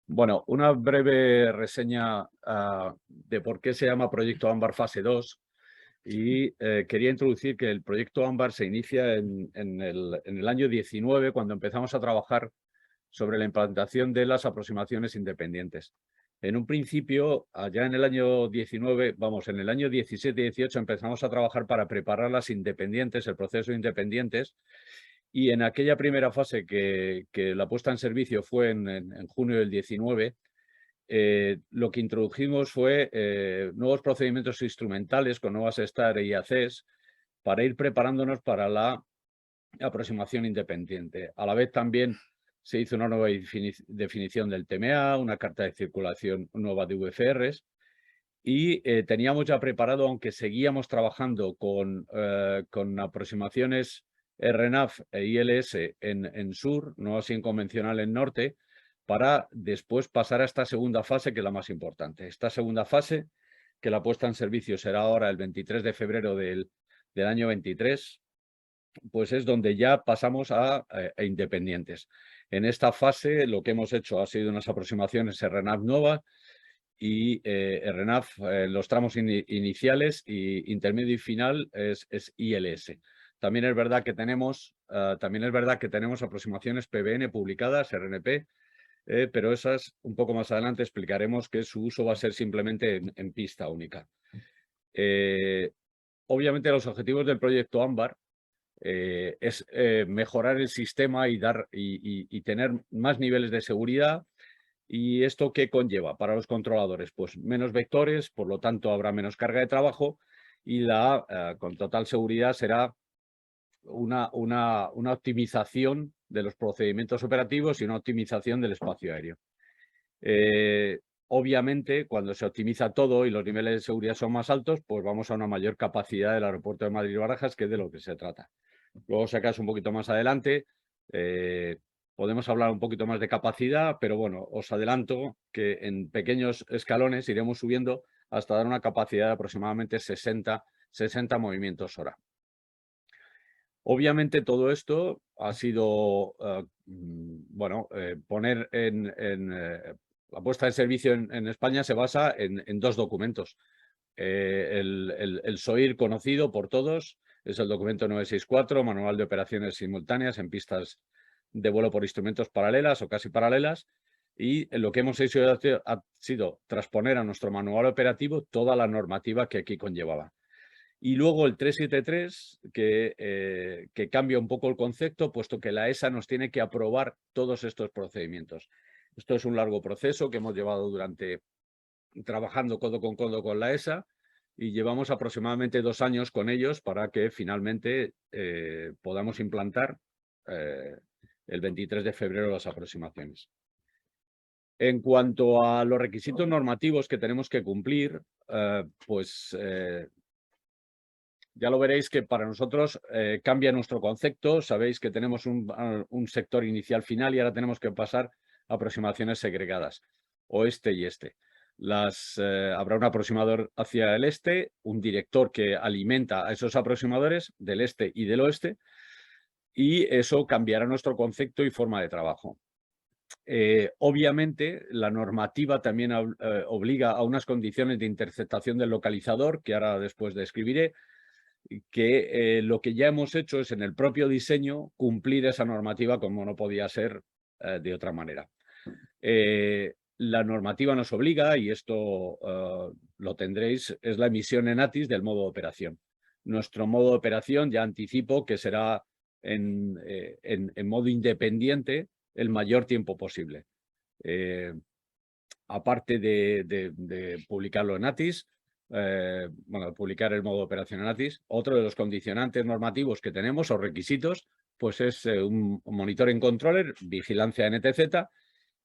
Bueno, una breve reseña de por qué se llama Proyecto Ámbar Fase 2 y quería introducir que el Proyecto Ámbar se inicia en el año 19 cuando empezamos a trabajar sobre la implantación de las aproximaciones independientes. En un principio, allá en el año 19, vamos, en el año 17 y 18 empezamos a trabajar para preparar las independientes, el proceso de independientes, y en aquella primera fase que la puesta en servicio fue en junio del 19, lo que introdujimos fue nuevos procedimientos instrumentales con nuevas STAR y IACs para ir preparándonos para la aproximación independiente. A la vez también se hizo una nueva definición del TMA, una carta de circulación nueva de VFRs y teníamos ya preparado, aunque seguíamos trabajando con aproximaciones RNAV e ILS en sur, no así en convencional en norte, para después pasar a esta segunda fase, que es la más importante. Esta segunda fase, que la puesta en servicio será ahora el 23 de febrero del año 23, pues es donde ya pasamos a independientes. En esta fase lo que hemos hecho ha sido unas aproximaciones RNAV nuevas y RNAV, los tramos iniciales y intermedio y final es ILS. También es verdad que tenemos aproximaciones PBN publicadas, RNP, pero esas un poco más adelante explicaremos que su uso va a ser simplemente en pista única. Obviamente los objetivos del proyecto Ámbar es mejorar el sistema y tener más niveles de seguridad. ¿Y esto qué conlleva para los controladores? Pues menos vectores, por lo tanto habrá menos carga de trabajo y con total seguridad será una optimización de los procedimientos operativos y una optimización del espacio aéreo. Obviamente, cuando se optimiza todo y los niveles de seguridad son más altos, pues vamos a una mayor capacidad del aeropuerto de Madrid-Barajas, que es de lo que se trata. Luego, si acaso, un poquito más adelante, podemos hablar un poquito más de capacidad, pero bueno, os adelanto que en pequeños escalones iremos subiendo hasta dar una capacidad de aproximadamente 60 movimientos hora. Obviamente todo esto ha sido, poner la puesta en servicio en España se basa en dos documentos. El SOIR conocido por todos es el documento 964, Manual de Operaciones Simultáneas en Pistas de Vuelo por Instrumentos Paralelas o casi paralelas, y lo que hemos hecho ha sido transponer a nuestro manual operativo toda la normativa que aquí conllevaba. Y luego el 373, que cambia un poco el concepto, puesto que la ESA nos tiene que aprobar todos estos procedimientos. Esto es un largo proceso que hemos llevado trabajando codo con la ESA, y llevamos aproximadamente 2 años con ellos para que finalmente podamos implantar el 23 de febrero las aproximaciones. En cuanto a los requisitos normativos que tenemos que cumplir, ya lo veréis que para nosotros cambia nuestro concepto. Sabéis que tenemos un sector inicial final y ahora tenemos que pasar a aproximaciones segregadas, oeste y este. Habrá un aproximador hacia el este, un director que alimenta a esos aproximadores del este y del oeste, y eso cambiará nuestro concepto y forma de trabajo. Obviamente, la normativa también obliga a unas condiciones de interceptación del localizador, que ahora después describiré, que lo que ya hemos hecho es en el propio diseño cumplir esa normativa como no podía ser de otra manera. La normativa nos obliga, y esto lo tendréis, es la emisión en ATIS del modo de operación. Nuestro modo de operación, ya anticipo, que será en modo independiente el mayor tiempo posible. Aparte de publicarlo en ATIS, publicar el modo de operación en ATIS, otro de los condicionantes normativos que tenemos o requisitos, pues es un monitoring controller, vigilancia NTZ,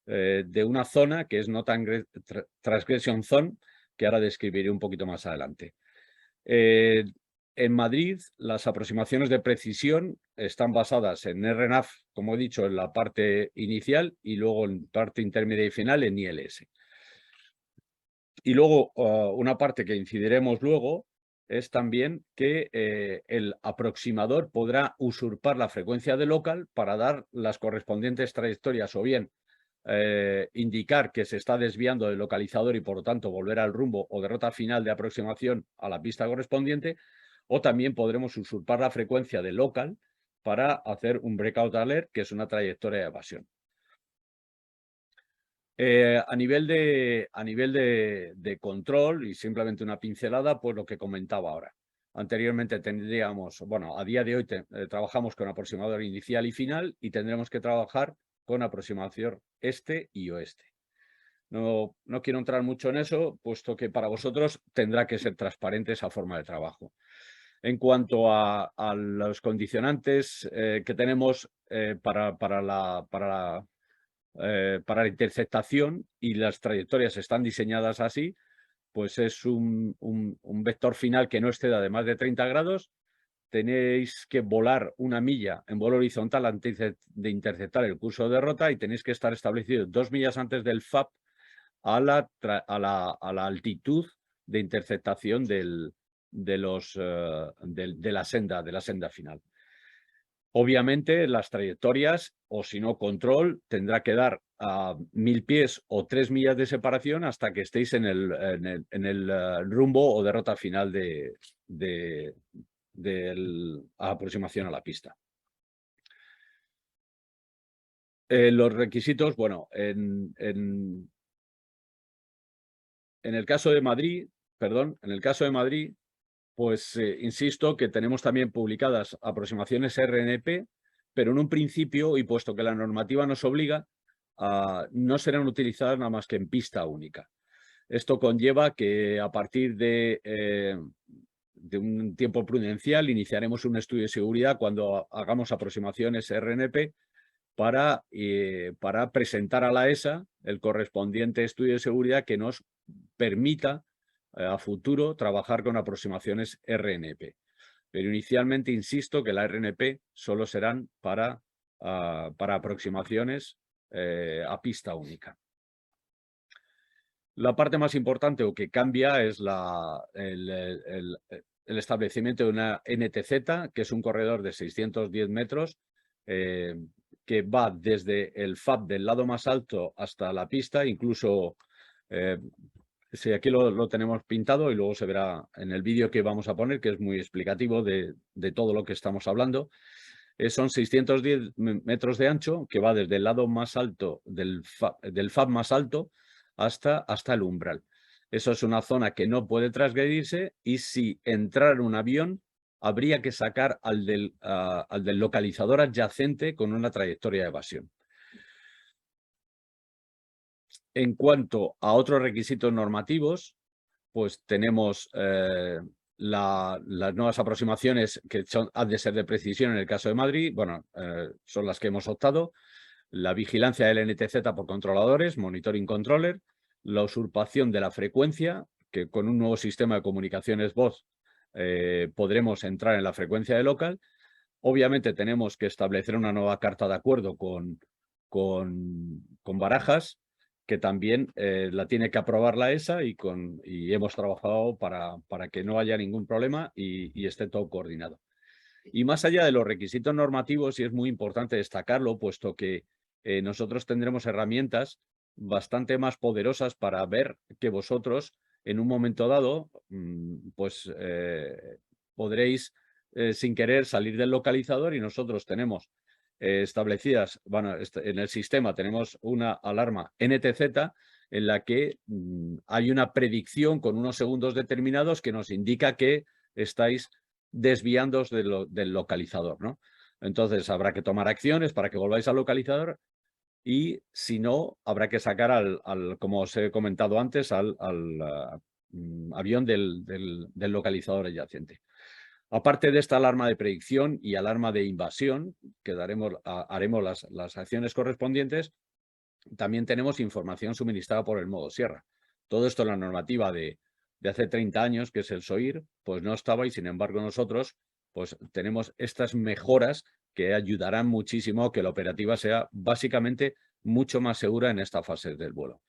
de una zona que es no transgression zone, que ahora describiré un poquito más adelante. En Madrid, las aproximaciones de precisión están basadas en RNAV, como he dicho, en la parte inicial, y luego en parte intermedia y final en ILS. Y luego, una parte que incidiremos luego es también que el aproximador podrá usurpar la frecuencia de local para dar las correspondientes trayectorias o bien indicar que se está desviando del localizador y por lo tanto volver al rumbo o derrota final de aproximación a la pista correspondiente, o también podremos usurpar la frecuencia de local para hacer un breakout alert, que es una trayectoria de evasión. A nivel de control y simplemente una pincelada, pues lo que comentaba ahora. Anteriormente tendríamos, bueno, a día de hoy trabajamos con aproximador inicial y final y tendremos que trabajar con aproximación este y oeste. No quiero entrar mucho en eso, puesto que para vosotros tendrá que ser transparente esa forma de trabajo. En cuanto a los condicionantes que tenemos para la interceptación, y las trayectorias están diseñadas así, pues es un vector final que no exceda de más de 30 grados. Tenéis que volar 1 milla en vuelo horizontal antes de interceptar el curso de derrota y tenéis que estar establecidos 2 millas antes del FAP a la altitud de interceptación de la senda final. Obviamente las trayectorias, o si no control, tendrá que dar a 1000 pies o 3 millas de separación hasta que estéis en el rumbo o derrota final de la aproximación a la pista. Los requisitos, bueno, en el caso de Madrid, pues insisto que tenemos también publicadas aproximaciones RNP, pero en un principio, y puesto que la normativa nos obliga, no serán utilizadas nada más que en pista única. Esto conlleva que a partir de un tiempo prudencial iniciaremos un estudio de seguridad cuando hagamos aproximaciones RNP para presentar a la ESA el correspondiente estudio de seguridad que nos permita a futuro trabajar con aproximaciones RNP. Pero inicialmente insisto que la RNP solo serán para aproximaciones a pista única. La parte más importante o que cambia es el establecimiento de una NTZ, que es un corredor de 610 metros, que va desde el FAB del lado más alto hasta la pista, incluso sí, aquí lo tenemos pintado y luego se verá en el vídeo que vamos a poner, que es muy explicativo de todo lo que estamos hablando. Son 610 metros de ancho, que va desde el lado más alto del FAB más alto hasta el umbral. Eso es una zona que no puede transgredirse y si entrara un avión habría que sacar al del localizador adyacente con una trayectoria de evasión. En cuanto a otros requisitos normativos, pues tenemos las nuevas aproximaciones que han de ser de precisión en el caso de Madrid. Bueno, son las que hemos optado. La vigilancia del NTZ por controladores, monitoring controller, la usurpación de la frecuencia, que con un nuevo sistema de comunicaciones voz podremos entrar en la frecuencia de local. Obviamente tenemos que establecer una nueva carta de acuerdo con Barajas, que también la tiene que aprobar la ESA y hemos trabajado para que no haya ningún problema y esté todo coordinado. Y más allá de los requisitos normativos, y es muy importante destacarlo, puesto que nosotros tendremos herramientas bastante más poderosas para ver que vosotros en un momento dado pues podréis sin querer salir del localizador y nosotros tenemos establecidas, bueno, en el sistema tenemos una alarma NTZ en la que hay una predicción con unos segundos determinados que nos indica que estáis desviándoos del localizador, ¿no? Entonces habrá que tomar acciones para que volváis al localizador y si no, habrá que sacar como os he comentado antes, al avión del localizador adyacente. Aparte de esta alarma de predicción y alarma de invasión, que haremos las acciones correspondientes, también tenemos información suministrada por el modo Sierra. Todo esto en la normativa de hace 30 años, que es el SOIR, pues no estaba y sin embargo nosotros pues tenemos estas mejoras que ayudarán muchísimo a que la operativa sea básicamente mucho más segura en esta fase del vuelo.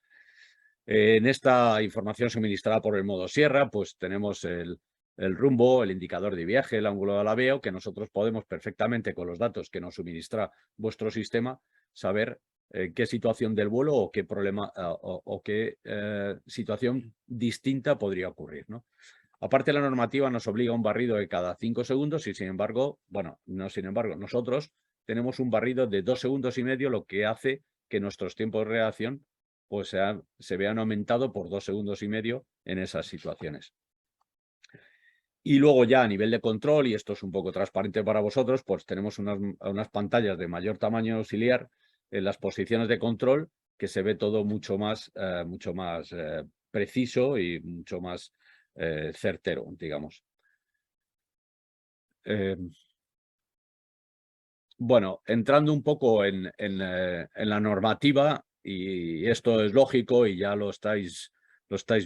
En esta información suministrada por el modo Sierra, pues tenemos el rumbo, el indicador de viaje, el ángulo de alabeo, que nosotros podemos perfectamente con los datos que nos suministra vuestro sistema saber qué situación del vuelo o qué problema o qué situación distinta podría ocurrir, ¿no? Aparte, la normativa nos obliga a un barrido de cada 5 segundos y, sin embargo, bueno, no sin embargo, nosotros tenemos un barrido de 2,5 segundos, lo que hace que nuestros tiempos de reacción pues, se vean aumentados por 2,5 segundos en esas situaciones. Y luego ya a nivel de control, y esto es un poco transparente para vosotros, pues tenemos unas pantallas de mayor tamaño auxiliar en las posiciones de control, que se ve todo mucho más preciso y mucho más certero, digamos. Bueno, entrando un poco en la normativa, y esto es lógico y ya lo estáis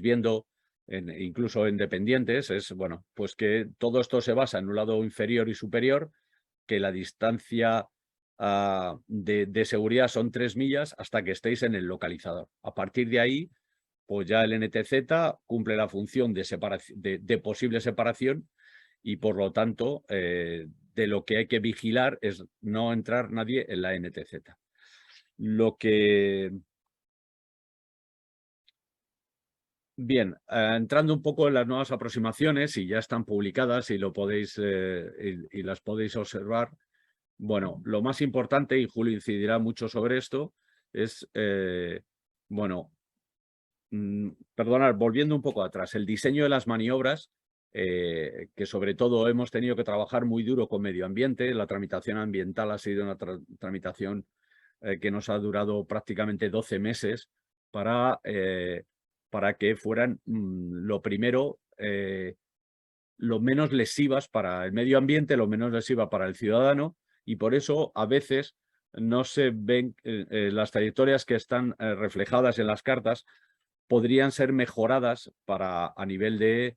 viendo, incluso en dependientes, es bueno, pues que todo esto se basa en un lado inferior y superior, que la distancia de seguridad son 3 millas hasta que estéis en el localizador. A partir de ahí, pues ya el NTZ cumple la función de posible separación y, por lo tanto, de lo que hay que vigilar es no entrar nadie en la NTZ. Bien, entrando un poco en las nuevas aproximaciones, y ya están publicadas y lo podéis y las podéis observar. Bueno, lo más importante, y Julio incidirá mucho sobre esto, es bueno, perdonad, volviendo un poco atrás, el diseño de las maniobras, que sobre todo hemos tenido que trabajar muy duro con medio ambiente. La tramitación ambiental ha sido una tramitación que nos ha durado prácticamente 12 meses para que fueran, lo primero, lo menos lesivas para el medio ambiente, lo menos lesiva para el ciudadano, y por eso a veces no se ven las trayectorias que están reflejadas en las cartas, podrían ser mejoradas a nivel de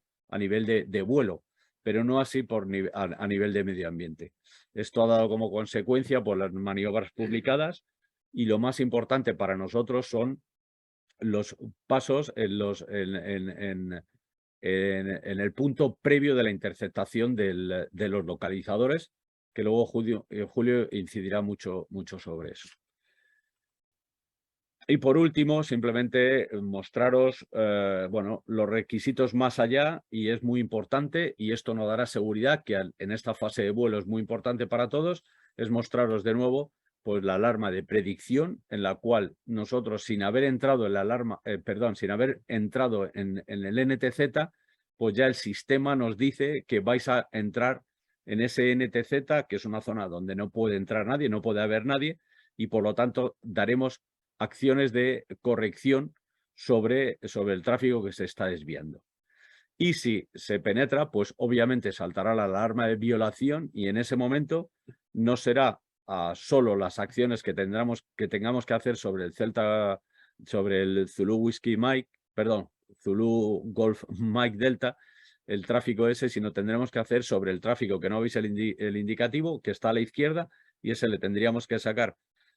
vuelo, pero no así a nivel de medio ambiente. Esto ha dado como consecuencia por las maniobras publicadas, y lo más importante para nosotros son los pasos en el punto previo de la interceptación de los localizadores, que luego Julio incidirá mucho sobre eso. Y por último, simplemente mostraros bueno, los requisitos más allá, y es muy importante, y esto nos dará seguridad, que en esta fase de vuelo es muy importante para todos, es mostraros de nuevo pues la alarma de predicción, en la cual nosotros, sin haber entrado en la alarma, sin haber entrado en el NTZ, pues ya el sistema nos dice que vais a entrar en ese NTZ, que es una zona donde no puede entrar nadie, no puede haber nadie, y por lo tanto daremos acciones de corrección sobre el tráfico que se está desviando. Y si se penetra, pues obviamente saltará la alarma de violación, y en ese momento no será solo las acciones que tengamos que hacer sobre el Zulu Whiskey Mike, perdón, Zulu Golf Mike Delta, el tráfico ese, sino tendremos que hacer sobre el tráfico que no veis el indicativo, que está a la izquierda, y ese le tendríamos que sacar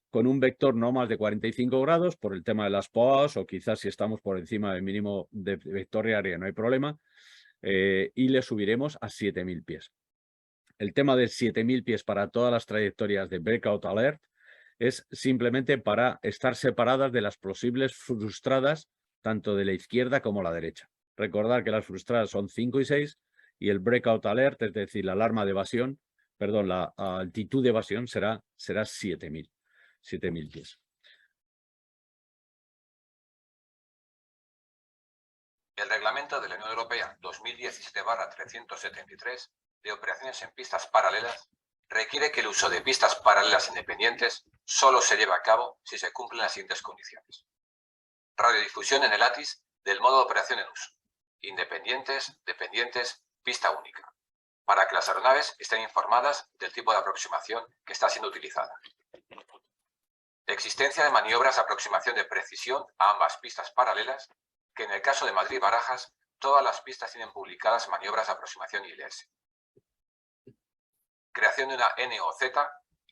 con un vector no más de 45 grados por el tema de las POAs, o quizás si estamos por encima del mínimo de vector de área no hay problema, y le subiremos a 7.000 pies. El tema de 7.000 pies para todas las trayectorias de Breakout Alert es simplemente para estar separadas de las posibles frustradas, tanto de la izquierda como la derecha. Recordar que las frustradas son 5 y 6, y el Breakout Alert, es decir, la alarma de evasión, perdón, la altitud de evasión será 7.000 pies. El Reglamento de la Unión Europea 2017/373 de operaciones en pistas paralelas requiere que el uso de pistas paralelas independientes solo se lleve a cabo si se cumplen las siguientes condiciones. Radiodifusión en el ATIS del modo de operación en uso. Independientes, dependientes, pista única. Para que las aeronaves estén informadas del tipo de aproximación que está siendo utilizada. Existencia de maniobras de aproximación de precisión a ambas pistas paralelas, que en el caso de Madrid-Barajas, todas las pistas tienen publicadas maniobras de aproximación ILS. Creación de una NOZ,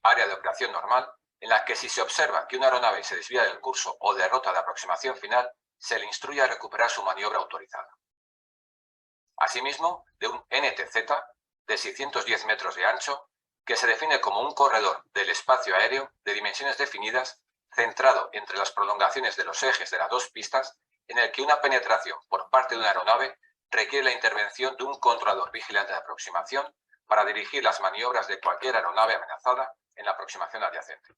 área de operación normal, en la que si se observa que una aeronave se desvía del curso o de ruta de aproximación final, se le instruye a recuperar su maniobra autorizada. Asimismo, de un NTZ de 610 metros de ancho, que se define como un corredor del espacio aéreo de dimensiones definidas centrado entre las prolongaciones de los ejes de las dos pistas, en el que una penetración por parte de una aeronave requiere la intervención de un controlador vigilante de aproximación para dirigir las maniobras de cualquier aeronave amenazada en la aproximación adyacente.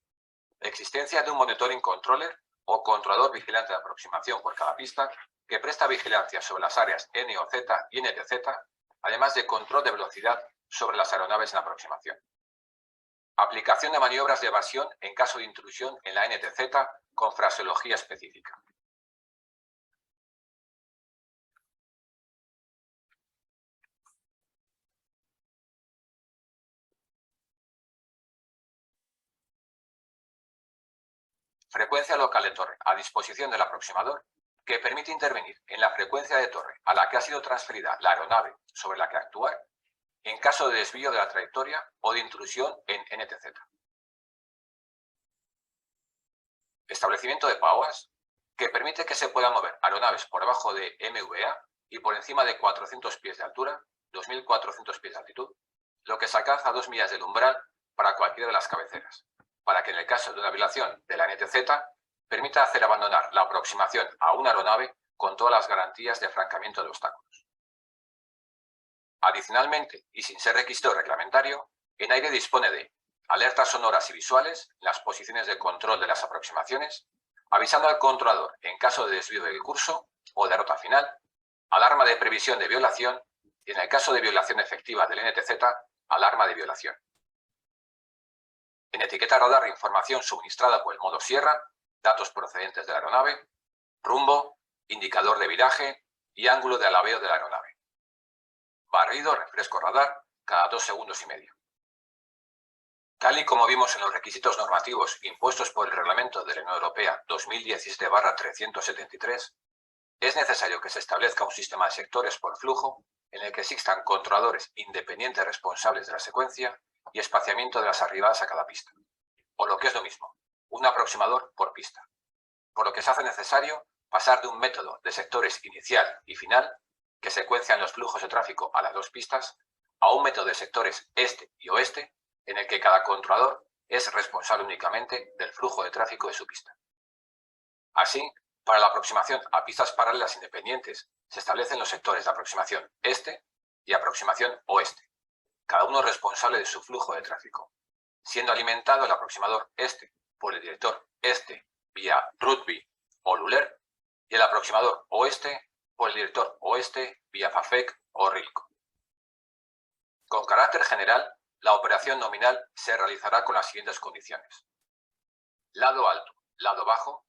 La existencia de un monitoring controller o controlador vigilante de aproximación por cada pista que presta vigilancia sobre las áreas NOZ y NTZ, además de control de velocidad sobre las aeronaves en aproximación. Aplicación de maniobras de evasión en caso de intrusión en la NTZ con fraseología específica. Frecuencia local de torre a disposición del aproximador, que permite intervenir en la frecuencia de torre a la que ha sido transferida la aeronave sobre la que actuar en caso de desvío de la trayectoria o de intrusión en NTZ. Establecimiento de PAOAS, que permite que se puedan mover aeronaves por debajo de MVA y por encima de 400 pies de altura, 2.400 pies de altitud, lo que se alcanza a 2 millas del umbral para cualquiera de las cabeceras, para que en el caso de una violación de la NTZ permita hacer abandonar la aproximación a una aeronave con todas las garantías de afrancamiento de obstáculos. Adicionalmente, y sin ser requisito reglamentario, ENAIRE dispone de alertas sonoras y visuales en las posiciones de control de las aproximaciones, avisando al controlador en caso de desvío del curso o de ruta final, alarma de previsión de violación y en el caso de violación efectiva del NTZ, alarma de violación. En etiqueta radar, información suministrada por el modo Sierra, datos procedentes de la aeronave, rumbo, indicador de viraje y ángulo de alabeo de la aeronave. Barrido, refresco radar, cada 2 segundos y medio. Tal y como vimos en los requisitos normativos impuestos por el Reglamento de la Unión Europea 2017/373, es necesario que se establezca un sistema de sectores por flujo en el que existan controladores independientes responsables de la secuencia y espaciamiento de las arribadas a cada pista, o lo que es lo mismo, un aproximador por pista, por lo que se hace necesario pasar de un método de sectores inicial y final, que secuencian los flujos de tráfico a las dos pistas, a un método de sectores este y oeste, en el que cada controlador es responsable únicamente del flujo de tráfico de su pista. Así, para la aproximación a pistas paralelas independientes, se establecen los sectores de aproximación este y aproximación oeste, cada uno responsable de su flujo de tráfico, siendo alimentado el aproximador este por el director este vía RUTBI o LULER y el aproximador oeste por el director oeste vía FAFEC o RILCO. Con carácter general, la operación nominal se realizará con las siguientes condiciones. Lado alto, lado bajo,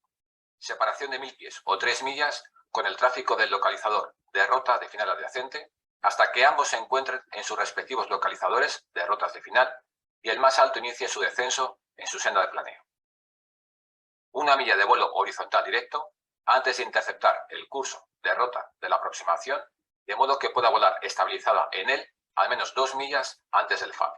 separación de 1000 pies o 3 millas con el tráfico del localizador de rota de final adyacente hasta que ambos se encuentren en sus respectivos localizadores de rotas de final y el más alto inicie su descenso en su senda de planeo. 1 milla de vuelo horizontal directo antes de interceptar el curso de rota de la aproximación, de modo que pueda volar estabilizada en él al menos 2 millas antes del FAP.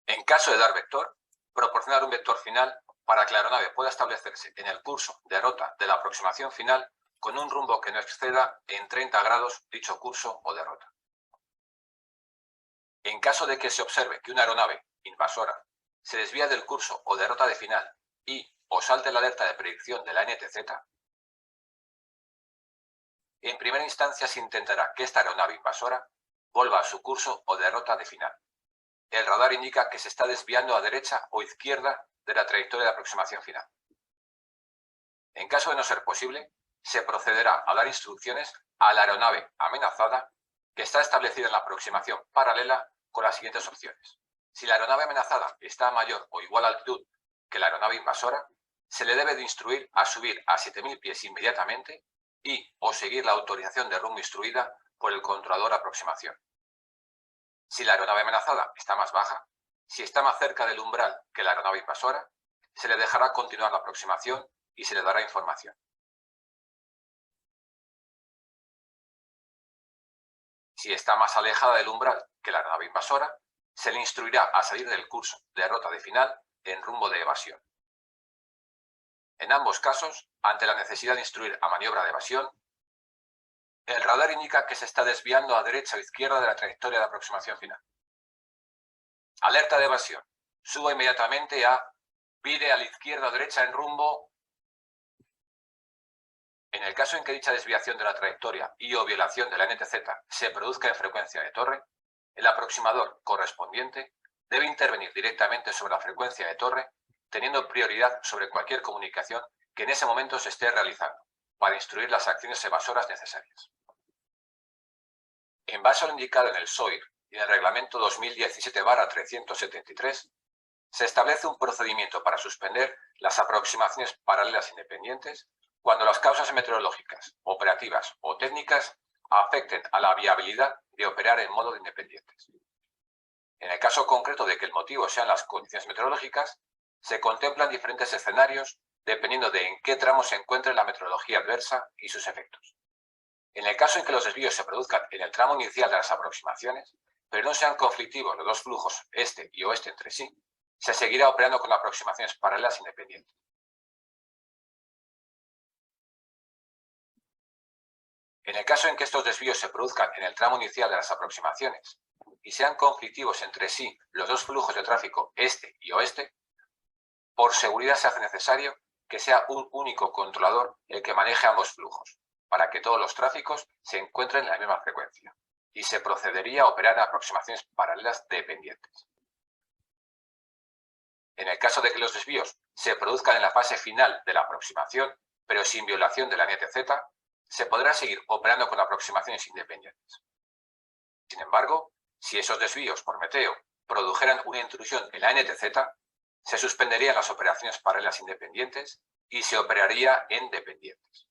En caso de dar vector, proporcionar un vector final para que la aeronave pueda establecerse en el curso de rota de la aproximación final con un rumbo que no exceda en 30 grados dicho curso o de rota. En caso de que se observe que una aeronave invasora se desvía del curso o de rota de final y o salte la alerta de predicción de la NTZ, en primera instancia se intentará que esta aeronave invasora vuelva a su curso o de rota de final. El radar indica que se está desviando a derecha o izquierda de la trayectoria de aproximación final. En caso de no ser posible, se procederá a dar instrucciones a la aeronave amenazada que está establecida en la aproximación paralela con las siguientes opciones. Si la aeronave amenazada está a mayor o igual altitud que la aeronave invasora, se le debe de instruir a subir a 7000 pies inmediatamente y o seguir la autorización de rumbo instruida por el controlador de aproximación. Si la aeronave amenazada está más baja, si está más cerca del umbral que la aeronave invasora, se le dejará continuar la aproximación y se le dará información. Si está más alejada del umbral que la aeronave invasora, se le instruirá a salir del curso de rota de final en rumbo de evasión. En ambos casos, ante la necesidad de instruir a maniobra de evasión, el radar indica que se está desviando a derecha o izquierda de la trayectoria de aproximación final. Alerta de evasión. Suba inmediatamente a vire a la izquierda o derecha en rumbo. En el caso en que dicha desviación de la trayectoria y o violación de la NTZ se produzca en frecuencia de torre, el aproximador correspondiente debe intervenir directamente sobre la frecuencia de torre, teniendo prioridad sobre cualquier comunicación que en ese momento se esté realizando, para instruir las acciones evasoras necesarias. En base a lo indicado en el SOIR y en el Reglamento 2017/373, se establece un procedimiento para suspender las aproximaciones paralelas independientes cuando las causas meteorológicas, operativas o técnicas afecten a la viabilidad de operar en modo de independientes. En el caso concreto de que el motivo sean las condiciones meteorológicas, se contemplan diferentes escenarios dependiendo de en qué tramo se encuentre la meteorología adversa y sus efectos. En el caso en que los desvíos se produzcan en el tramo inicial de las aproximaciones, pero no sean conflictivos los dos flujos este y oeste entre sí, se seguirá operando con aproximaciones paralelas independientes. En el caso en que estos desvíos se produzcan en el tramo inicial de las aproximaciones y sean conflictivos entre sí los dos flujos de tráfico este y oeste, por seguridad se hace necesario que sea un único controlador el que maneje ambos flujos, para que todos los tráficos se encuentren en la misma frecuencia, y se procedería a operar aproximaciones paralelas dependientes. En el caso de que los desvíos se produzcan en la fase final de la aproximación, pero sin violación de la NTZ, se podrá seguir operando con aproximaciones independientes. Sin embargo, si esos desvíos por meteo produjeran una intrusión en la NTZ, se suspenderían las operaciones paralelas independientes y se operaría en dependientes.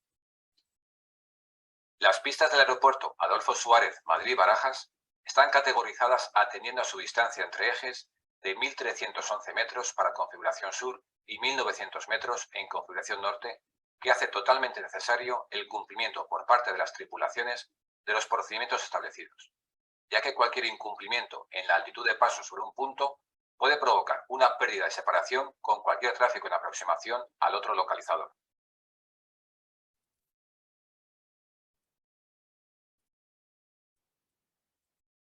Las pistas del aeropuerto Adolfo Suárez Madrid-Barajas están categorizadas atendiendo a su distancia entre ejes de 1.311 metros para configuración sur y 1.900 metros en configuración norte, que hace totalmente necesario el cumplimiento por parte de las tripulaciones de los procedimientos establecidos, ya que cualquier incumplimiento en la altitud de paso sobre un punto puede provocar una pérdida de separación con cualquier tráfico en aproximación al otro localizador.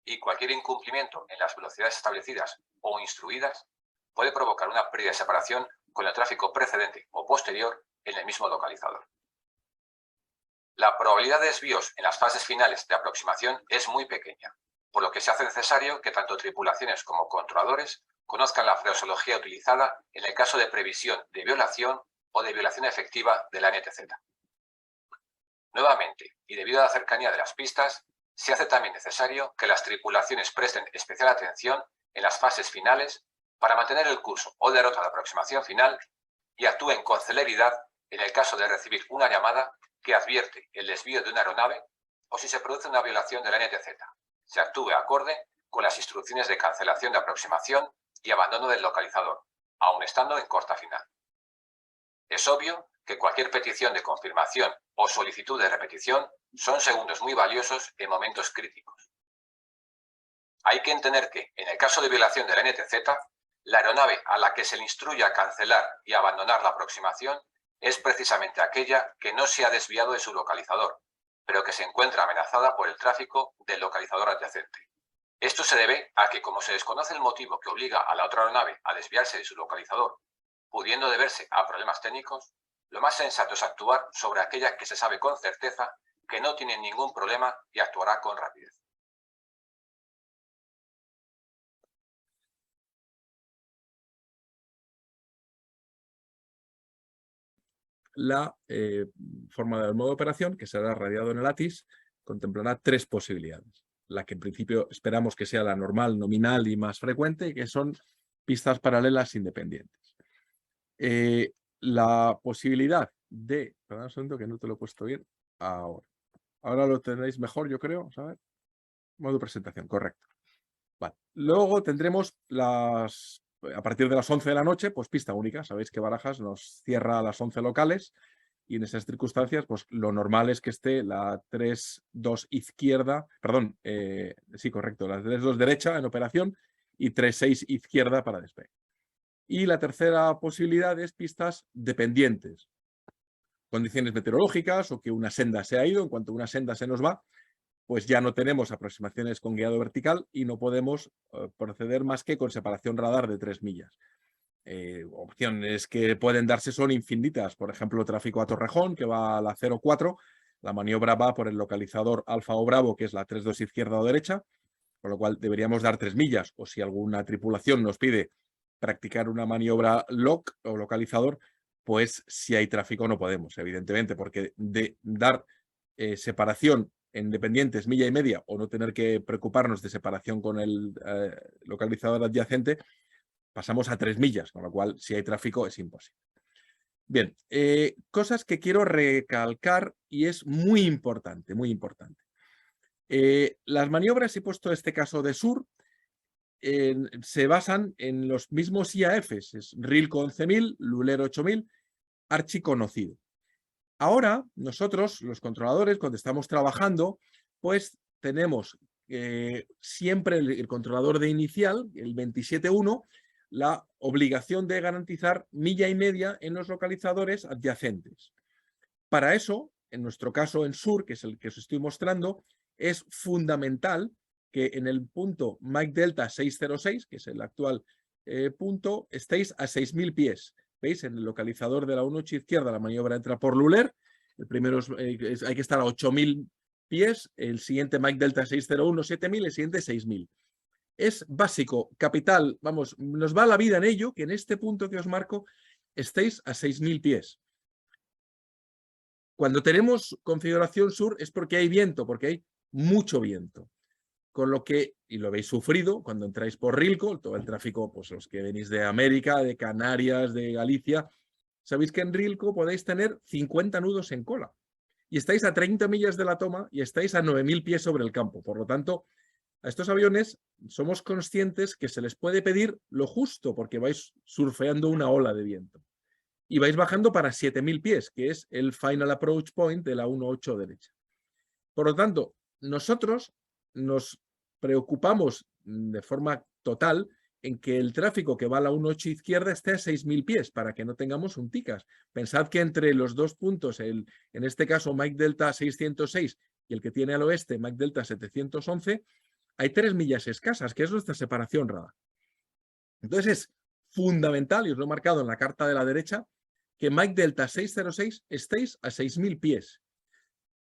Y cualquier incumplimiento en las velocidades establecidas o instruidas puede provocar una pérdida de separación con el tráfico precedente o posterior en el mismo localizador. La probabilidad de desvíos en las fases finales de aproximación es muy pequeña, por lo que se hace necesario que tanto tripulaciones como controladores conozcan la fraseología utilizada en el caso de previsión de violación o de violación efectiva de la NTZ. Nuevamente, y debido a la cercanía de las pistas, se hace también necesario que las tripulaciones presten especial atención en las fases finales para mantener el curso o de ruta de aproximación final y actúen con celeridad en el caso de recibir una llamada que advierte el desvío de una aeronave o si se produce una violación de la NTZ. Se actúe acorde con las instrucciones de cancelación de aproximación y abandono del localizador, aun estando en corta final. Es obvio que cualquier petición de confirmación o solicitud de repetición son segundos muy valiosos en momentos críticos. Hay que entender que, en el caso de violación de la NTZ, la aeronave a la que se le instruye a cancelar y abandonar la aproximación es precisamente aquella que no se ha desviado de su localizador, pero que se encuentra amenazada por el tráfico del localizador adyacente. Esto se debe a que, como se desconoce el motivo que obliga a la otra aeronave a desviarse de su localizador, pudiendo deberse a problemas técnicos, lo más sensato es actuar sobre aquella que se sabe con certeza que no tiene ningún problema y actuará con rapidez. La forma del modo de operación, que será radiado en el ATIS, contemplará tres posibilidades. La que en principio esperamos que sea la normal, nominal y más frecuente, que son pistas paralelas independientes. La posibilidad de... Perdón un segundo que no te lo he puesto bien. Ahora lo tenéis mejor, yo creo. ¿Sabes? Modo presentación, correcto. Vale. Luego tendremos a partir de las 11 de la noche, pues pista única. Sabéis que Barajas nos cierra a las 11 locales y en esas circunstancias, pues lo normal es que esté la 3-2 izquierda, perdón, sí, correcto, la 3-2 derecha en operación y 3-6 izquierda para despegue. Y la tercera posibilidad es pistas dependientes. Condiciones meteorológicas o que una senda se ha ido, en cuanto una senda se nos va, pues ya no tenemos aproximaciones con guiado vertical y no podemos proceder más que con separación radar de 3 millas. Opciones que pueden darse son infinitas, por ejemplo, tráfico a Torrejón, que va a la 04, la maniobra va por el localizador Alfa o Bravo, que es la 32 izquierda o derecha, con lo cual deberíamos dar 3 millas, o si alguna tripulación nos pide practicar una maniobra LOC o localizador, pues si hay tráfico no podemos, evidentemente, porque de dar separación en dependientes milla y media o no tener que preocuparnos de separación con el localizador adyacente, pasamos a 3 millas, con lo cual si hay tráfico es imposible. Bien, cosas que quiero recalcar y es muy importante, muy importante. Las maniobras, he puesto este caso de sur, se basan en los mismos IAFs, es Rilco 11.000, Luler 8.000, archiconocido. Ahora, nosotros, los controladores, cuando estamos trabajando, pues tenemos siempre el controlador de inicial, el 27.1, la obligación de garantizar milla y media en los localizadores adyacentes. Para eso, en nuestro caso en sur, que es el que os estoy mostrando, es fundamental que en el punto Mike Delta 606, que es el actual punto, estéis a 6.000 pies. ¿Veis? En el localizador de la 1.8 izquierda la maniobra entra por Luler, el primero hay que estar a 8.000 pies, el siguiente Mike Delta 601, 7.000, el siguiente 6.000. Es básico, capital, vamos, nos va la vida en ello, que en este punto que os marco estéis a 6.000 pies. Cuando tenemos configuración sur es porque hay viento, porque hay mucho viento. Con lo que, y lo habéis sufrido, cuando entráis por Rilco, todo el tráfico, pues los que venís de América, de Canarias, de Galicia, sabéis que en Rilco podéis tener 50 nudos en cola. Y estáis a 30 millas de la toma y estáis a 9.000 pies sobre el campo. Por lo tanto, a estos aviones somos conscientes que se les puede pedir lo justo porque vais surfeando una ola de viento. Y vais bajando para 7.000 pies, que es el final approach point de la 1.8 derecha. Por lo tanto, nosotros nos preocupamos de forma total en que el tráfico que va a la 1.8 izquierda esté a 6.000 pies para que no tengamos un TICAS. Pensad que entre los dos puntos, en este caso Mike Delta 606 y el que tiene al oeste Mike Delta 711, hay 3 millas escasas, que es nuestra separación radar. Entonces es fundamental, y os lo he marcado en la carta de la derecha, que Mike Delta 606 estéis a 6.000 pies.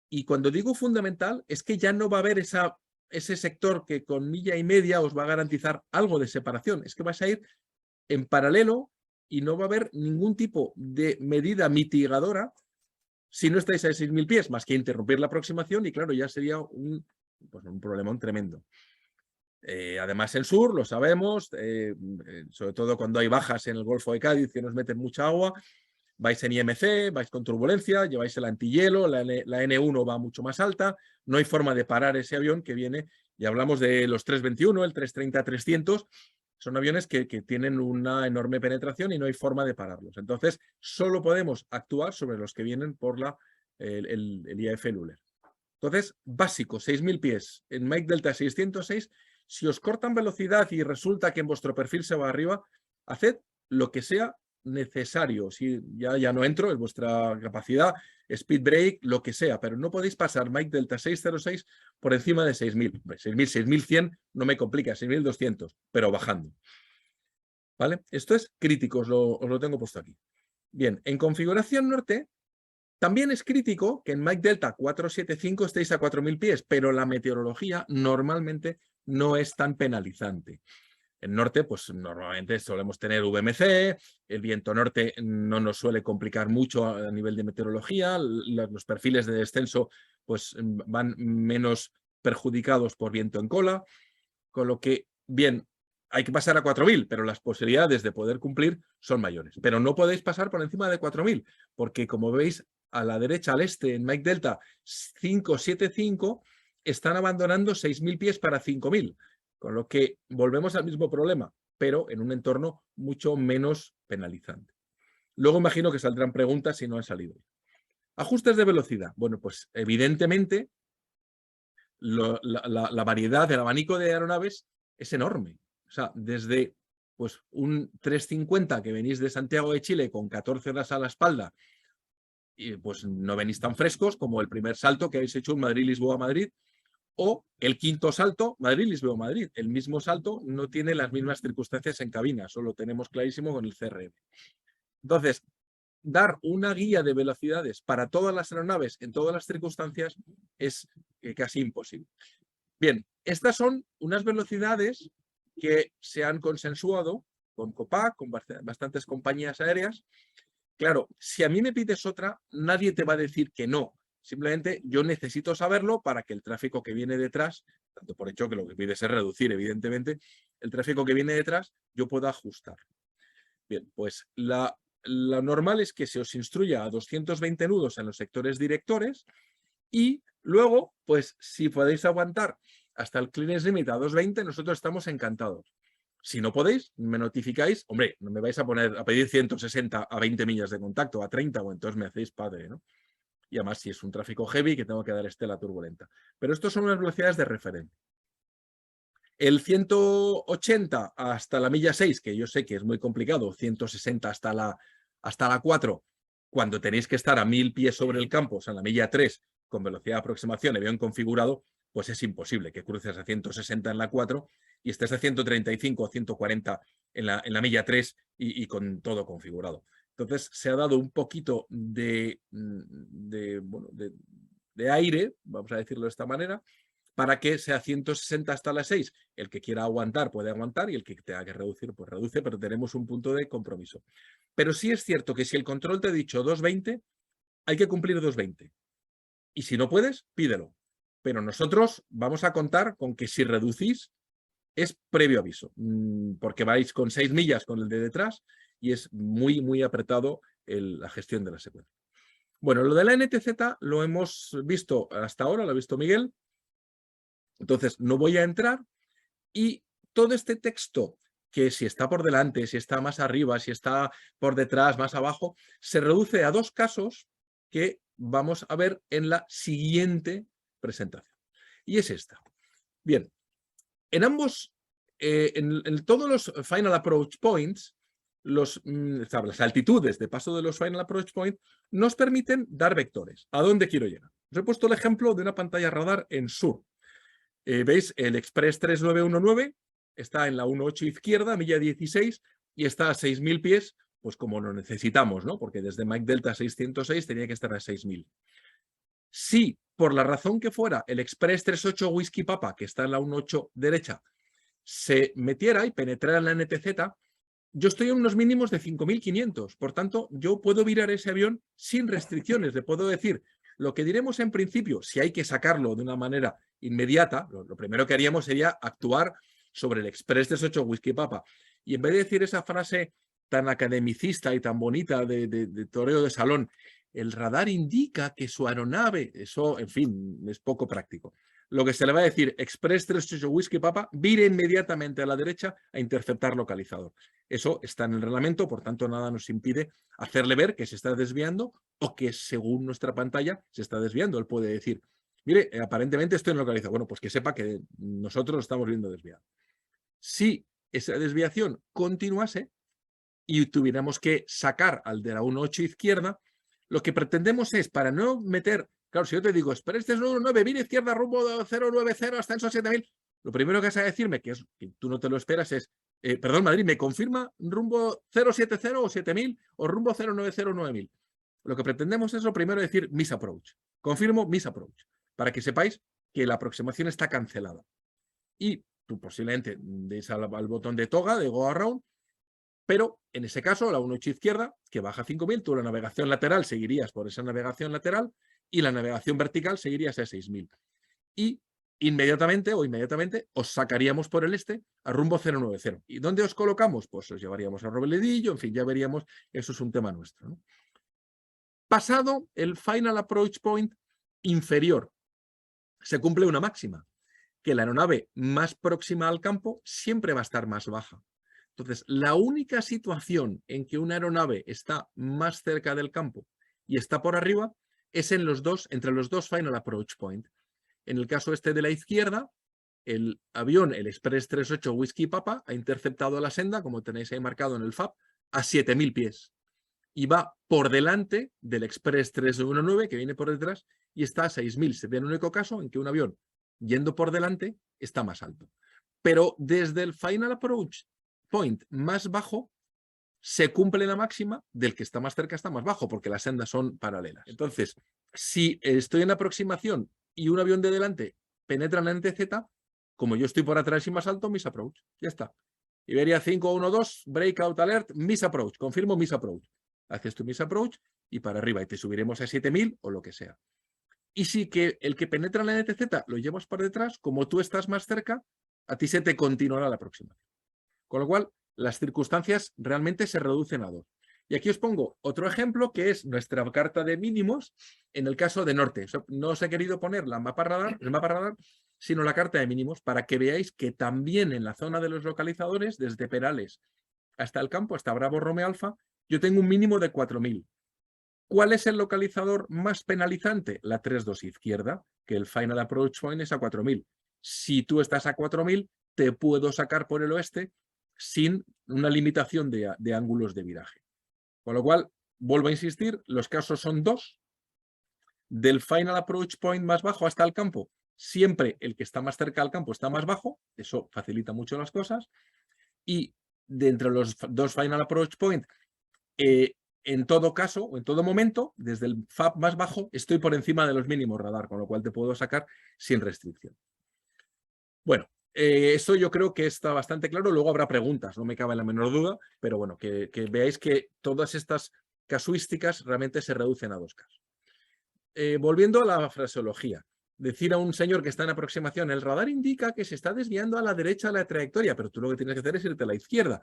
Y cuando digo fundamental, es que ya no va a haber ese sector que con milla y media os va a garantizar algo de separación. Es que vais a ir en paralelo y no va a haber ningún tipo de medida mitigadora si no estáis a 6.000 pies, más que interrumpir la aproximación y claro, ya sería un problemón tremendo. Además en sur, lo sabemos, sobre todo cuando hay bajas en el Golfo de Cádiz que nos meten mucha agua, vais en IMC, vais con turbulencia, lleváis el antihielo, la N1 va mucho más alta, no hay forma de parar ese avión que viene, y hablamos de los 321, el 330-300, son aviones que tienen una enorme penetración y no hay forma de pararlos. Entonces, solo podemos actuar sobre los que vienen por el IAF Luler. Entonces, básico, 6.000 pies. En Mike Delta 606, si os cortan velocidad y resulta que en vuestro perfil se va arriba, haced lo que sea necesario. Si ya no entro, es vuestra capacidad, speed break, lo que sea, pero no podéis pasar Mike Delta 606 por encima de 6.000. 6.000, 6.100 no me complica, 6.200, pero bajando. ¿Vale? Esto es crítico, os lo tengo puesto aquí. Bien, en configuración norte, también es crítico que en Mike Delta 475 estéis a 4.000 pies, pero la meteorología normalmente no es tan penalizante. En norte, pues normalmente solemos tener VMC, el viento norte no nos suele complicar mucho a nivel de meteorología, los perfiles de descenso pues van menos perjudicados por viento en cola, con lo que, bien, hay que pasar a 4.000, pero las posibilidades de poder cumplir son mayores. Pero no podéis pasar por encima de 4.000, porque como veis, a la derecha, al este, en Mike Delta 575, están abandonando 6.000 pies para 5.000. Con lo que volvemos al mismo problema, pero en un entorno mucho menos penalizante. Luego imagino que saldrán preguntas si no han salido. Ajustes de velocidad. Bueno, pues evidentemente la variedad del abanico de aeronaves es enorme. O sea, desde pues, un 350 que venís de Santiago de Chile con 14 horas a la espalda, y pues no venís tan frescos como el primer salto que habéis hecho en Madrid-Lisboa-Madrid, O el quinto salto, Madrid-Lisboa-Madrid. El mismo salto no tiene las mismas circunstancias en cabina, eso lo tenemos clarísimo con el CRM. Entonces, dar una guía de velocidades para todas las aeronaves en todas las circunstancias es casi imposible. Bien, estas son unas velocidades que se han consensuado con COPAC, con bastantes compañías aéreas. Claro, si a mí me pides otra, nadie te va a decir que no. Simplemente yo necesito saberlo para que el tráfico que viene detrás, tanto por hecho que lo que pides es reducir, evidentemente, el tráfico que viene detrás, yo pueda ajustar. Bien, pues la normal es que se os instruya a 220 nudos en los sectores directores y luego, pues si podéis aguantar hasta el clearance limit a 220, nosotros estamos encantados. Si no podéis, me notificáis. Hombre, no me vais a poner a pedir 160 a 20 millas de contacto, a 30, o entonces me hacéis padre, ¿no? Y además si es un tráfico heavy que tengo que dar estela turbulenta. Pero estos son unas velocidades de referencia. El 180 hasta la milla 6, que yo sé que es muy complicado, 160 hasta la 4, cuando tenéis que estar a 1000 pies sobre el campo, o sea, en la milla 3, con velocidad de aproximación, avión configurado, pues es imposible que cruces a 160 en la 4 y estés a 135 o 140 en la milla 3 y con todo configurado. Entonces se ha dado un poquito de aire, vamos a decirlo de esta manera, para que sea 160 hasta las 6. El que quiera aguantar puede aguantar y el que tenga que reducir, pues reduce, pero tenemos un punto de compromiso. Pero sí es cierto que si el control te ha dicho 220, hay que cumplir 220. Y si no puedes, pídelo. Pero nosotros vamos a contar con que si reducís, es previo aviso, porque vais con 6 millas con el de detrás y es muy, muy apretado la gestión de la secuencia. Bueno, lo de la NTZ lo hemos visto hasta ahora, lo ha visto Miguel. Entonces, no voy a entrar y todo este texto, que si está por delante, si está más arriba, si está por detrás, más abajo, se reduce a dos casos que vamos a ver en la siguiente presentación. Y es esta. Bien, en ambos, en todos los Final Approach Points, las altitudes de paso de los Final Approach Points nos permiten dar vectores. ¿A dónde quiero llegar? Os he puesto el ejemplo de una pantalla radar en sur. ¿Veis? El Express 3919 está en la 18 izquierda, milla 16, y está a 6.000 pies, pues como lo necesitamos, ¿no? Porque desde Mike Delta 606 tenía que estar a 6.000. Si, por la razón que fuera, el Express 38 Whisky Papa, que está en la 18 derecha, se metiera y penetrara en la NTZ, yo estoy en unos mínimos de 5.500. Por tanto, yo puedo virar ese avión sin restricciones. Le puedo decir, lo que diremos en principio, si hay que sacarlo de una manera inmediata, lo primero que haríamos sería actuar sobre el Express 38 Whisky Papa. Y en vez de decir esa frase tan academicista y tan bonita de toreo de salón, el radar indica que su aeronave, eso, en fin, es poco práctico. Lo que se le va a decir, Express 38 Whisky Papa, vire inmediatamente a la derecha a interceptar localizador. Eso está en el reglamento, por tanto nada nos impide hacerle ver que se está desviando o que según nuestra pantalla se está desviando. Él puede decir, mire, aparentemente estoy en localizador. Bueno, pues que sepa que nosotros lo estamos viendo desviado. Si esa desviación continuase y tuviéramos que sacar al de la 18 izquierda, lo que pretendemos es, para no meter, claro, si yo te digo, espera, este es 19, vire izquierda rumbo 090 hasta esos 7.000, lo primero que vas a decirme, que tú no te lo esperas, es, perdón, Madrid, ¿me confirma rumbo 070 o 7.000 o rumbo 090 o 9.000? Lo que pretendemos es lo primero decir miss approach. Confirmo miss approach, para que sepáis que la aproximación está cancelada. Y tú posiblemente des al botón de toga, de go around, pero en ese caso, la 18 izquierda, que baja 5.000, tú la navegación lateral seguirías por esa navegación lateral y la navegación vertical seguirías a 6.000. Y inmediatamente os sacaríamos por el este a rumbo 090. ¿Y dónde os colocamos? Pues os llevaríamos a Robledillo, en fin, ya veríamos, eso es un tema nuestro, ¿no? Pasado el Final Approach Point inferior, se cumple una máxima, que la aeronave más próxima al campo siempre va a estar más baja. Entonces, la única situación en que una aeronave está más cerca del campo y está por arriba es entre los dos Final Approach Point. En el caso este de la izquierda, el avión, el Express 38 Whisky Papa, ha interceptado la senda, como tenéis ahí marcado en el FAB, a 7.000 pies. Y va por delante del Express 319, que viene por detrás, y está a 6.000. Sería el único caso en que un avión yendo por delante, está más alto. Pero desde el final approach point más bajo, se cumple la máxima del que está más cerca está más bajo, porque las sendas son paralelas. Entonces, si estoy en aproximación y un avión de delante penetra en la NTZ, como yo estoy por atrás y más alto, miss approach. Ya está. Iberia 512, breakout alert, miss approach. Confirmo miss approach. Haces tu miss approach y para arriba y te subiremos a 7000 o lo que sea. Y si que el que penetra en la NTZ lo llevas por detrás, como tú estás más cerca, a ti se te continuará la aproximación. Con lo cual, las circunstancias realmente se reducen a dos. Y aquí os pongo otro ejemplo que es nuestra carta de mínimos en el caso de norte. No os he querido poner el mapa radar, sino la carta de mínimos para que veáis que también en la zona de los localizadores, desde Perales hasta el campo, hasta Bravo Romeo Alfa, yo tengo un mínimo de 4000. ¿Cuál es el localizador más penalizante? La 3-2 izquierda, que el final approach point es a 4000. Si tú estás a 4000, te puedo sacar por el oeste sin una limitación de ángulos de viraje. Con lo cual, vuelvo a insistir, los casos son dos. Del final approach point más bajo hasta el campo, siempre el que está más cerca al campo está más bajo, eso facilita mucho las cosas. Y de entre los dos final approach point, en todo caso, o en todo momento, desde el FAB más bajo, estoy por encima de los mínimos radar, con lo cual te puedo sacar sin restricción. Bueno, eso yo creo que está bastante claro. Luego habrá preguntas, no me cabe la menor duda, pero bueno, que veáis que todas estas casuísticas realmente se reducen a dos casos. Volviendo a la fraseología, decir a un señor que está en aproximación, el radar indica que se está desviando a la derecha de la trayectoria, pero tú lo que tienes que hacer es irte a la izquierda.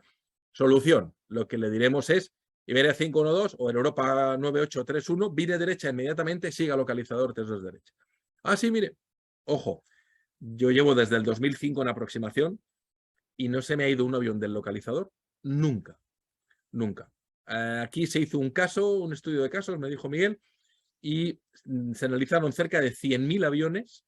Solución, lo que le diremos es, Iberia 512 o en Europa 9831, vire derecha inmediatamente, siga localizador 32 derecha. Ah, sí, mire, ojo, yo llevo desde el 2005 en aproximación y no se me ha ido un avión del localizador, nunca, nunca. Aquí se hizo un caso, un estudio de casos, me dijo Miguel, y se analizaron cerca de 100.000 aviones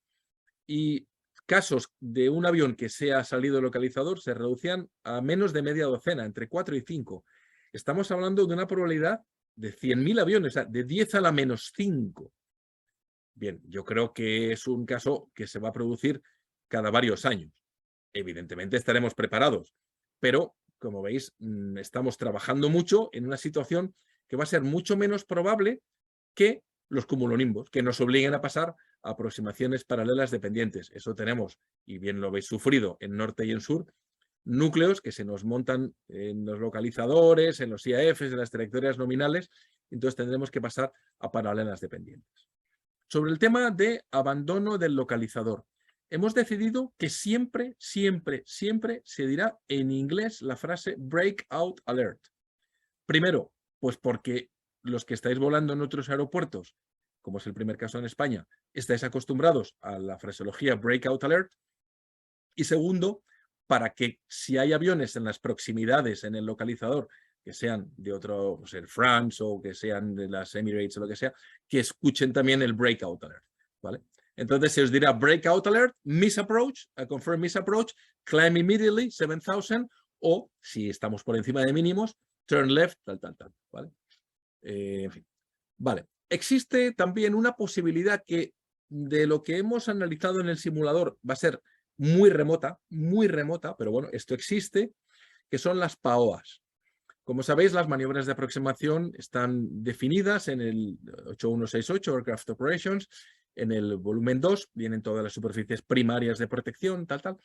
y casos de un avión que se ha salido del localizador se reducían a menos de media docena, entre 4 y 5. Estamos hablando de una probabilidad de 100.000 aviones, o sea, de 10 a la menos 5. Bien, yo creo que es un caso que se va a producir cada varios años. Evidentemente estaremos preparados, pero como veis, estamos trabajando mucho en una situación que va a ser mucho menos probable que los cumulonimbos, que nos obliguen a pasar a aproximaciones paralelas dependientes. Eso tenemos, y bien lo habéis sufrido en norte y en sur, núcleos que se nos montan en los localizadores, en los IAFs, en las trayectorias nominales, entonces tendremos que pasar a paralelas dependientes. Sobre el tema de abandono del localizador, hemos decidido que siempre, siempre, siempre se dirá en inglés la frase breakout alert. Primero, pues porque los que estáis volando en otros aeropuertos, como es el primer caso en España, estáis acostumbrados a la fraseología breakout alert. Y segundo, para que si hay aviones en las proximidades en el localizador que sean de otro, pues el France o que sean de las Emirates o lo que sea, que escuchen también el breakout alert, ¿vale? Entonces se os dirá breakout alert, miss approach, a confirm miss approach, climb immediately, 7000, o si estamos por encima de mínimos, turn left, tal, ¿vale? En fin. Vale. Existe también una posibilidad que de lo que hemos analizado en el simulador va a ser muy remota, pero bueno, esto existe, que son las PAOAs. Como sabéis, las maniobras de aproximación están definidas en el 8168, Aircraft Operations, en el volumen 2, vienen todas las superficies primarias de protección, tal.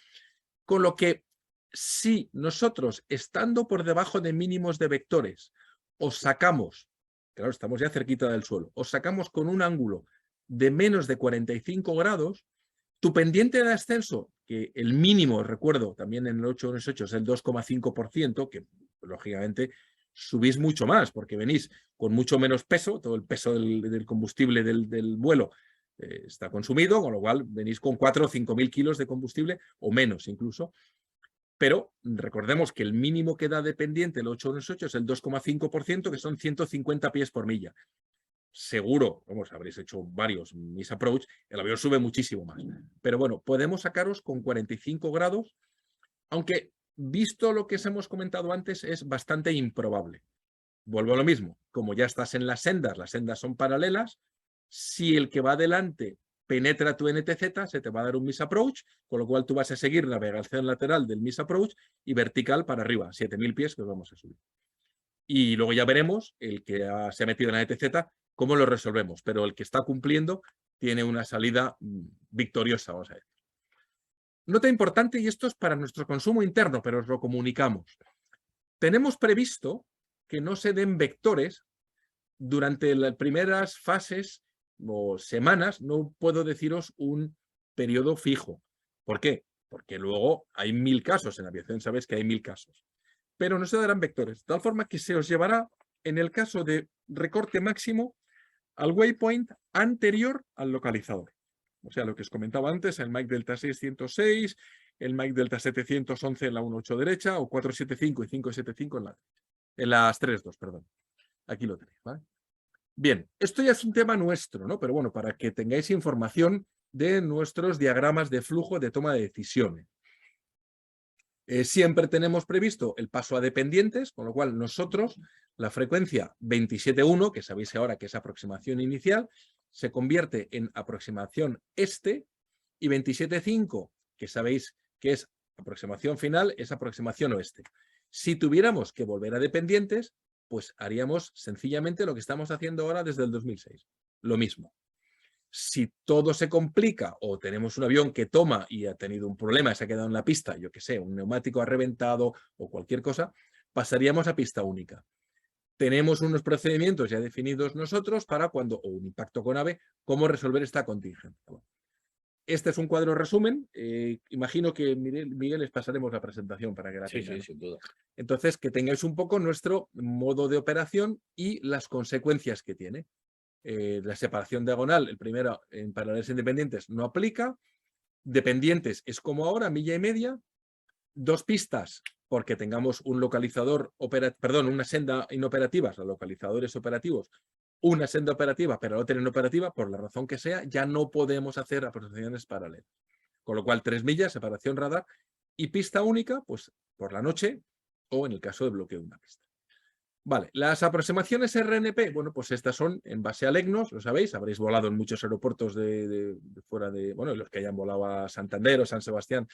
Con lo que si nosotros, estando por debajo de mínimos de vectores, os sacamos, claro, estamos ya cerquita del suelo, os sacamos con un ángulo de menos de 45 grados, tu pendiente de ascenso, que el mínimo, recuerdo, también en el 818 es el 2,5%, que lógicamente subís mucho más, porque venís con mucho menos peso, todo el peso del combustible del vuelo está consumido, con lo cual venís con 4 o 5.000 kilos de combustible, o menos incluso. Pero recordemos que el mínimo que da de pendiente el 818 es el 2,5%, que son 150 pies por milla. Seguro, vamos, habréis hecho varios miss approach, el avión sube muchísimo más. Pero bueno, podemos sacaros con 45 grados, aunque visto lo que os hemos comentado antes, es bastante improbable. Vuelvo a lo mismo, como ya estás en las sendas son paralelas, si el que va adelante penetra tu NTZ, se te va a dar un misapproach, con lo cual tú vas a seguir navegación lateral del misapproach y vertical para arriba, 7000 pies que vamos a subir. Y luego ya veremos, el que se ha metido en la NTZ, cómo lo resolvemos, pero el que está cumpliendo tiene una salida victoriosa, vamos a ver. Nota importante, y esto es para nuestro consumo interno, pero os lo comunicamos. Tenemos previsto que no se den vectores durante las primeras fases o semanas, no puedo deciros un periodo fijo. ¿Por qué? Porque luego hay 1000 casos, en aviación sabéis que hay 1000 casos. Pero no se darán vectores, de tal forma que se os llevará, en el caso de recorte máximo, al waypoint anterior al localizador. O sea, lo que os comentaba antes, el Mike Delta 606, el Mike Delta 711 en la 1.8 derecha, o 475 y 575 en las 3.2, perdón. Aquí lo tenéis, ¿vale? Bien, esto ya es un tema nuestro, ¿no? Pero bueno, para que tengáis información de nuestros diagramas de flujo de toma de decisiones. Siempre tenemos previsto el paso a dependientes, con lo cual nosotros, la frecuencia 27.1, que sabéis ahora que es aproximación inicial, se convierte en aproximación este, y 27.5, que sabéis que es aproximación final, es aproximación oeste. Si tuviéramos que volver a dependientes, pues haríamos sencillamente lo que estamos haciendo ahora desde el 2006. Lo mismo. Si todo se complica o tenemos un avión que toma y ha tenido un problema, se ha quedado en la pista, yo qué sé, un neumático ha reventado o cualquier cosa, pasaríamos a pista única. Tenemos unos procedimientos ya definidos nosotros para cuando, o un impacto con AVE, cómo resolver esta contingencia. Este es un cuadro resumen. Imagino que, Miguel, les pasaremos la presentación para que la tengan. Sí, sin duda. Entonces, que tengáis un poco nuestro modo de operación y las consecuencias que tiene. La separación diagonal, el primero en paralelos independientes, no aplica. Dependientes es como ahora, 1,5 millas. 2 pistas, porque tengamos un localizador, una senda inoperativa, los localizadores operativos, una senda operativa, pero la otra inoperativa, por la razón que sea, ya no podemos hacer aproximaciones paralelas. Con lo cual, 3 millas, separación radar, y pista única, pues por la noche, o en el caso de bloqueo de una pista. Vale, las aproximaciones RNP, bueno, pues estas son en base al EGNOS, lo sabéis, habréis volado en muchos aeropuertos de fuera de, bueno, los que hayan volado a Santander o San Sebastián,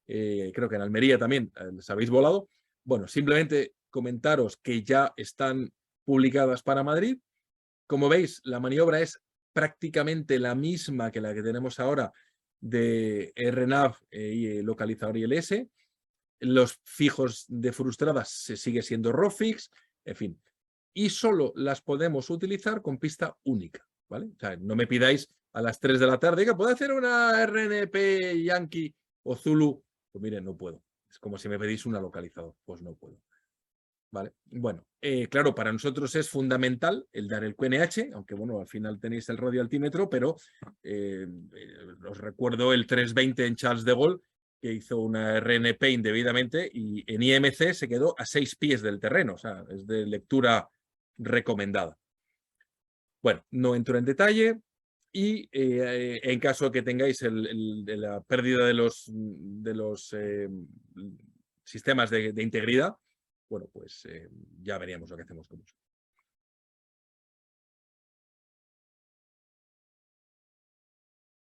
creo que en Almería también les habéis volado. Bueno, simplemente comentaros que ya están publicadas para Madrid. Como veis, la maniobra es prácticamente la misma que la que tenemos ahora de RNAV y localizador ILS. Los fijos de frustradas se sigue siendo ROFIX, en fin. Y solo las podemos utilizar con pista única, ¿vale? O sea, no me pidáis a las 3 de la tarde que puedo hacer una RNP Yankee o Zulu. Pues mire, no puedo. Es como si me pedís una localizador. Pues no puedo. ¿Vale? Bueno, claro, para nosotros es fundamental el dar el QNH, aunque bueno, al final tenéis el radioaltímetro, pero os recuerdo el 320 en Charles de Gaulle, que hizo una RNP indebidamente y en IMC se quedó a 6 pies del terreno, o sea, es de lectura recomendada. Bueno, no entro en detalle. Y en caso de que tengáis la pérdida de los sistemas de integridad, bueno, pues ya veríamos lo que hacemos con ellos.